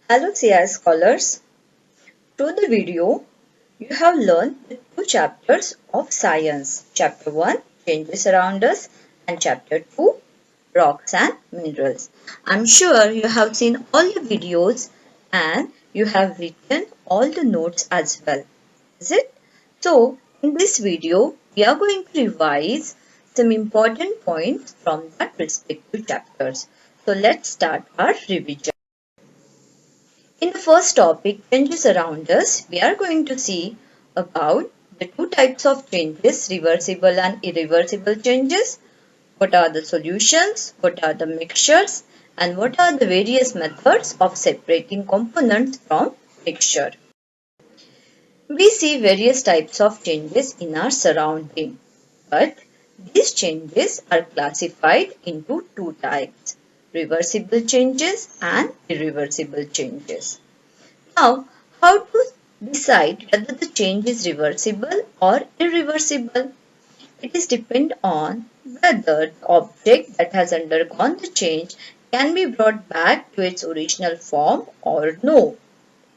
Hello CI scholars. Through the video, you have learned the two chapters of science. Chapter 1, Changes Around Us, and Chapter 2, Rocks and Minerals. I'm sure you have seen all the videos and you have written all the notes as well. Is it? So, in this video, we are going to revise some important points from that respective chapters. So, let's start our revision. In the first topic, changes around us, we are going to see about the two types of changes, reversible and irreversible changes. What are the solutions, what are the mixtures, and what are the various methods of separating components from mixture. We see various types of changes in our surrounding, but these changes are classified into two types, reversible changes and irreversible changes. Now, how to decide whether the change is reversible or irreversible? It is depend on whether the object that has undergone the change can be brought back to its original form or no.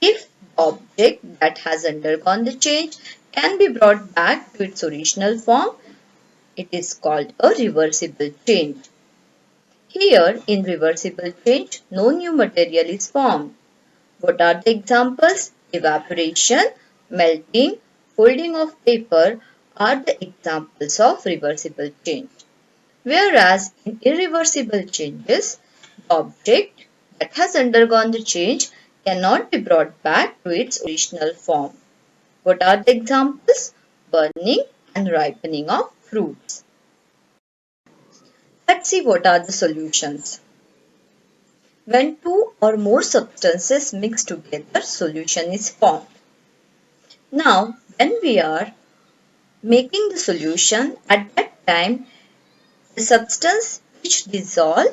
If the object that has undergone the change can be brought back to its original form, it is called a reversible change. Here, in reversible change, no new material is formed. What are the examples? Evaporation, melting, folding of paper are the examples of reversible change. Whereas in irreversible changes, the object that has undergone the change cannot be brought back to its original form. What are the examples? Burning and ripening of fruits. Let's see what are the solutions. When two or more substances mix together, solution is formed. Now, when we are making the solution, at that time, the substance which dissolves,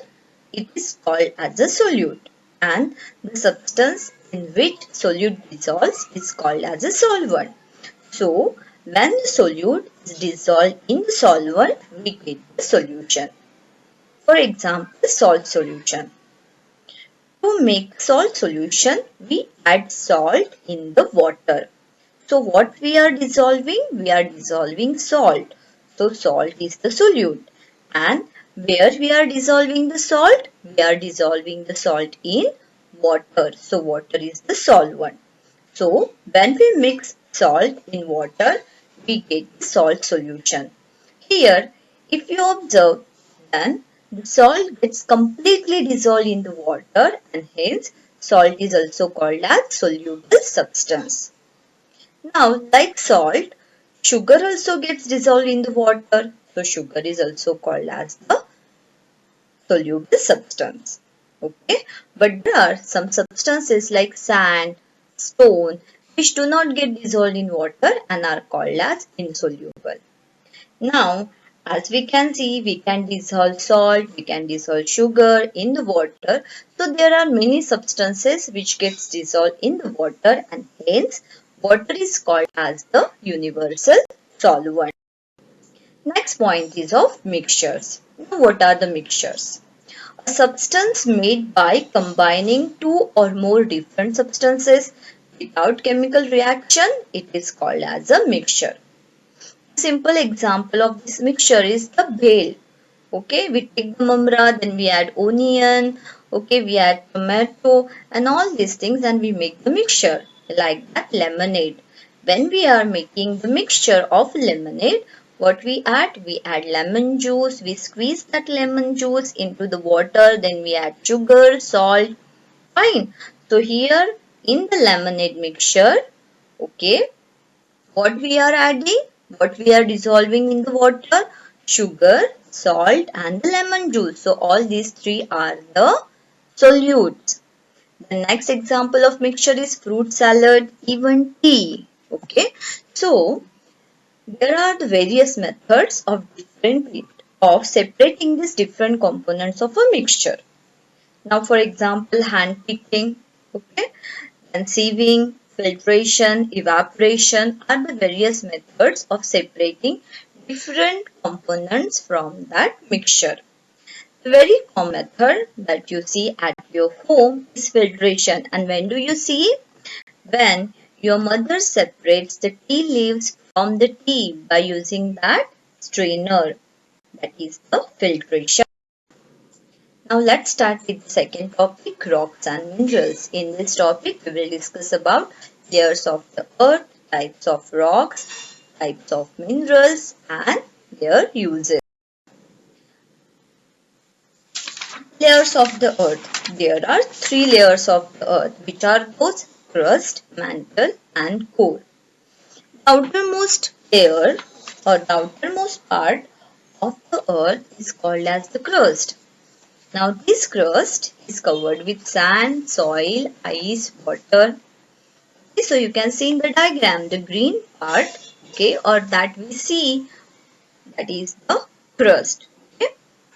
it is called as a solute, and the substance in which solute dissolves is called as a solvent. So, when the solute is dissolved in the solvent, we get the solution. For example, salt solution. To make salt solution, we add salt in the water. So what we are dissolving? We are dissolving salt. So salt is the solute. And where we are dissolving the salt? We are dissolving the salt in water. So water is the solvent. So when we mix salt in water, we get the salt solution. Here, if you observe, then the salt gets completely dissolved in the water and hence salt is also called as soluble substance. Now, like salt, sugar also gets dissolved in the water. So, sugar is also called as the soluble substance. Okay, but there are some substances like sand, stone, which do not get dissolved in water and are called as insoluble. Now, as we can see, we can dissolve salt, we can dissolve sugar in the water. So, there are many substances which gets dissolved in the water and hence water is called as the universal solvent. Next point is of mixtures. Now, what are the mixtures? A substance made by combining two or more different substances without chemical reaction, it is called as a mixture. Simple example of this mixture is the bhel. Okay, we take the mamra, then we add onion, okay, we add tomato and all these things and we make the mixture. Like that lemonade. When we are making the mixture of lemonade, what we add? We add lemon juice, we squeeze that lemon juice into the water, then we add sugar, salt, fine. So here in the lemonade mixture, okay, what we are adding? What we are dissolving in the water? Sugar, salt and the lemon juice. So all these three are the solutes. The next example of mixture is fruit salad, even tea. Okay. So there are the various methods of separating these different components of a mixture. Now for example, hand picking, okay, and sieving, filtration, evaporation are the various methods of separating different components from that mixture. The very common method that you see at your home is filtration. And when do you see it? When your mother separates the tea leaves from the tea by using that strainer. That is the filtration. Now let's start with the second topic, rocks and minerals. In this topic, we will discuss about layers of the earth, types of rocks, types of minerals and their uses. Layers of the earth. There are three layers of the earth, which are those crust, mantle and core. The outermost layer or the outermost part of the earth is called as the crust. Now this crust is covered with sand, soil, ice, water. Okay, so you can see in the diagram the green part, okay, or that we see, that is the crust. Okay,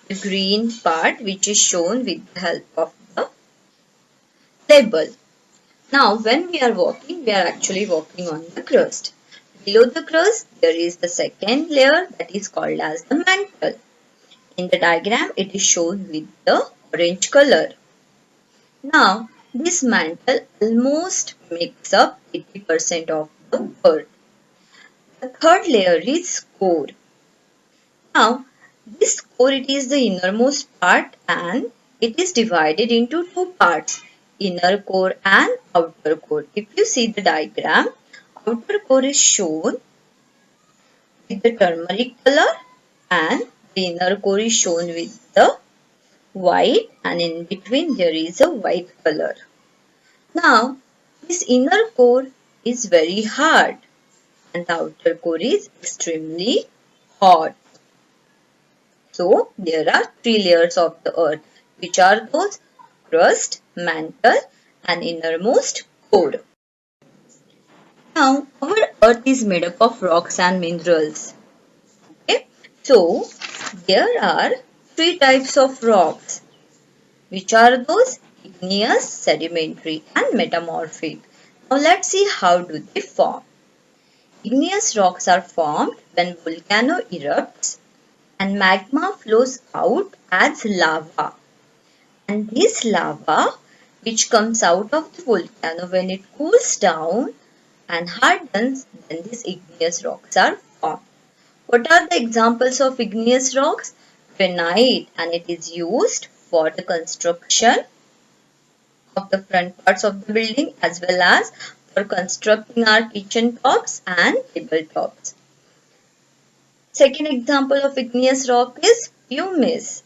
the green part which is shown with the help of the label. Now when we are walking, we are actually walking on the crust. Below the crust, there is the second layer that is called as the mantle. In the diagram, it is shown with the orange color. Now, this mantle almost makes up 80% of the earth. The third layer is core. Now, this core, it is the innermost part and it is divided into two parts, inner core and outer core. If you see the diagram, outer core is shown with the turmeric color and the inner core is shown with the white, and in between there is a white color. Now, this inner core is very hard and the outer core is extremely hot. So, there are three layers of the earth, which are those crust, mantle and innermost core. Now, our earth is made up of rocks and minerals. Okay? So, there are three types of rocks, which are those igneous, sedimentary and metamorphic. Now let's see how do they form. Igneous rocks are formed when volcano erupts and magma flows out as lava. And this lava which comes out of the volcano, when it cools down and hardens, then these igneous rocks are formed. What are the examples of igneous rocks? Granite, and it is used for the construction of the front parts of the building as well as for constructing our kitchen tops and table tops. Second example of igneous rock is pumice,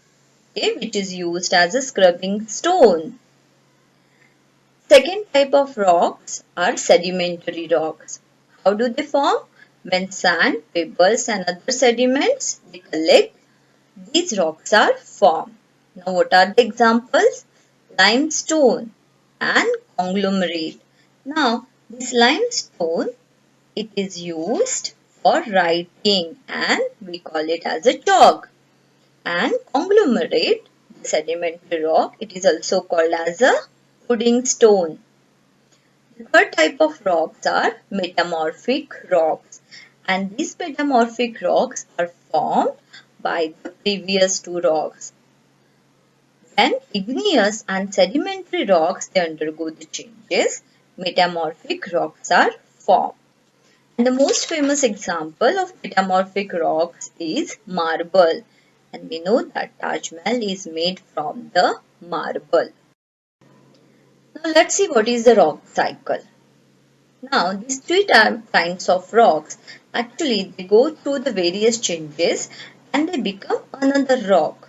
okay, which is used as a scrubbing stone. Second type of rocks are sedimentary rocks. How do they form? When sand, pebbles and other sediments they collect, these rocks are formed. Now what are the examples? Limestone and conglomerate. Now this limestone, it is used for writing and we call it as a chalk. And conglomerate, the sedimentary rock, it is also called as a pudding stone. The third type of rocks are metamorphic rocks, and these metamorphic rocks are formed by the previous two rocks. When igneous and sedimentary rocks they undergo the changes, metamorphic rocks are formed. And the most famous example of metamorphic rocks is marble. And we know that Taj Mahal is made from the marble. Now let's see what is the rock cycle. Now these three kinds of rocks, actually they go through the various changes and they become another rock.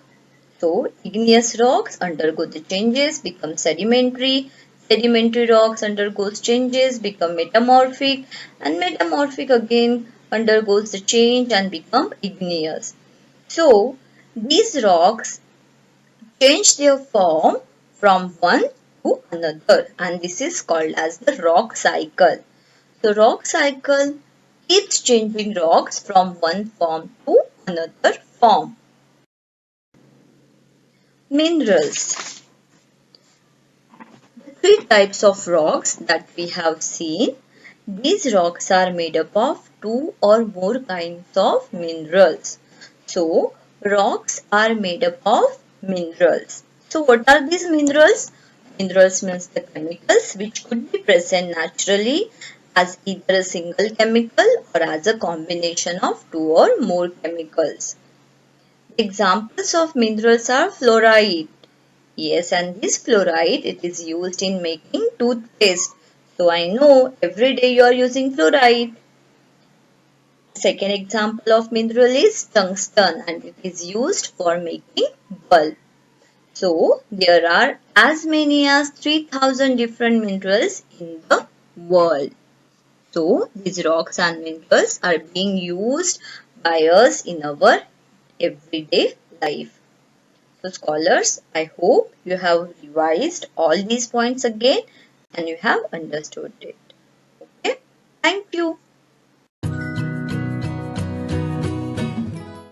So igneous rocks undergo the changes, become sedimentary. Sedimentary rocks undergoes changes, become metamorphic, and metamorphic again undergoes the change and become igneous. So these rocks change their form from one to another, and this is called as the rock cycle. The rock cycle keeps changing rocks from one form to another form. Minerals. The three types of rocks that we have seen, these rocks are made up of two or more kinds of minerals. So, rocks are made up of minerals. So what are these minerals? Minerals means the chemicals which could be present naturally as either a single chemical or as a combination of two or more chemicals. Examples of minerals are fluoride. Yes, and this fluoride, it is used in making toothpaste. So I know every day you are using fluoride. Second example of mineral is tungsten and it is used for making bulb. So there are as many as 3000 different minerals in the world. So these rocks and minerals are being used by us in our everyday life. So scholars, I hope you have revised all these points again and you have understood it. Okay, thank you.